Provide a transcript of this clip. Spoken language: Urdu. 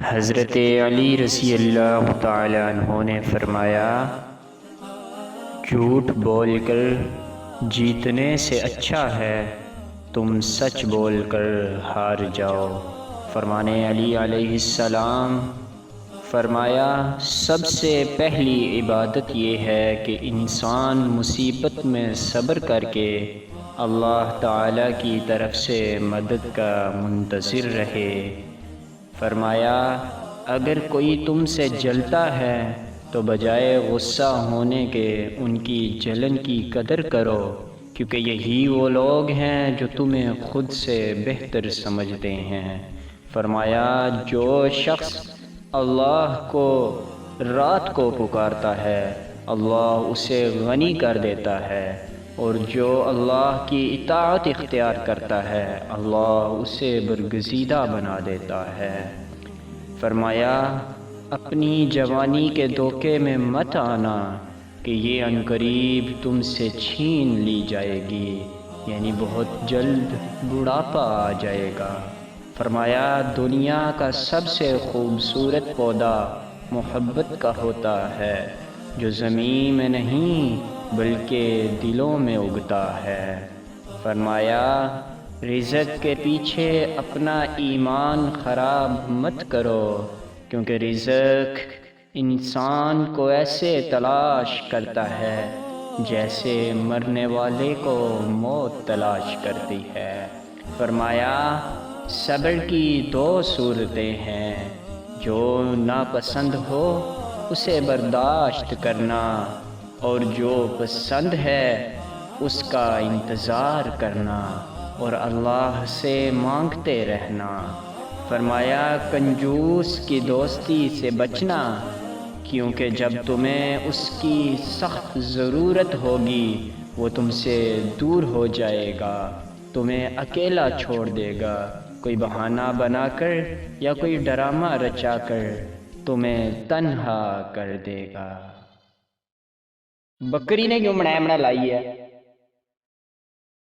حضرت علی رضی اللہ تعالی عنہ نے فرمایا، جھوٹ بول کر جیتنے سے اچھا ہے تم سچ بول کر ہار جاؤ۔ فرمان علی علیہ السلام فرمایا، سب سے پہلی عبادت یہ ہے کہ انسان مصیبت میں صبر کر کے اللہ تعالیٰ کی طرف سے مدد کا منتظر رہے۔ فرمایا، اگر کوئی تم سے جلتا ہے تو بجائے غصہ ہونے کے ان کی جلن کی قدر کرو، کیونکہ یہی وہ لوگ ہیں جو تمہیں خود سے بہتر سمجھتے ہیں۔ فرمایا، جو شخص اللہ کو رات کو پکارتا ہے اللہ اسے غنی کر دیتا ہے، اور جو اللہ کی اطاعت اختیار کرتا ہے اللہ اسے برگزیدہ بنا دیتا ہے۔ فرمایا، اپنی جوانی کے دھوکے میں مت آنا کہ یہ عنقریب تم سے چھین لی جائے گی، یعنی بہت جلد بڑھاپا آ جائے گا۔ فرمایا، دنیا کا سب سے خوبصورت پودا محبت کا ہوتا ہے، جو زمین میں نہیں بلکہ دلوں میں اگتا ہے۔ فرمایا، رزق کے پیچھے اپنا ایمان خراب مت کرو، کیونکہ رزق انسان کو ایسے تلاش کرتا ہے جیسے مرنے والے کو موت تلاش کرتی ہے۔ فرمایا، صبر کی دو صورتیں ہیں، جو ناپسند ہو اسے برداشت کرنا، اور جو پسند ہے اس کا انتظار کرنا، اور اللہ سے مانگتے رہنا۔ فرمایا، کنجوس کی دوستی سے بچنا، کیونکہ جب تمہیں اس کی سخت ضرورت ہوگی وہ تم سے دور ہو جائے گا، تمہیں اکیلا چھوڑ دے گا، کوئی بہانہ بنا کر یا کوئی ڈرامہ رچا کر تمہیں تنہا کر دے گا۔ بکری نے کیوں بنایا لائی ہے؟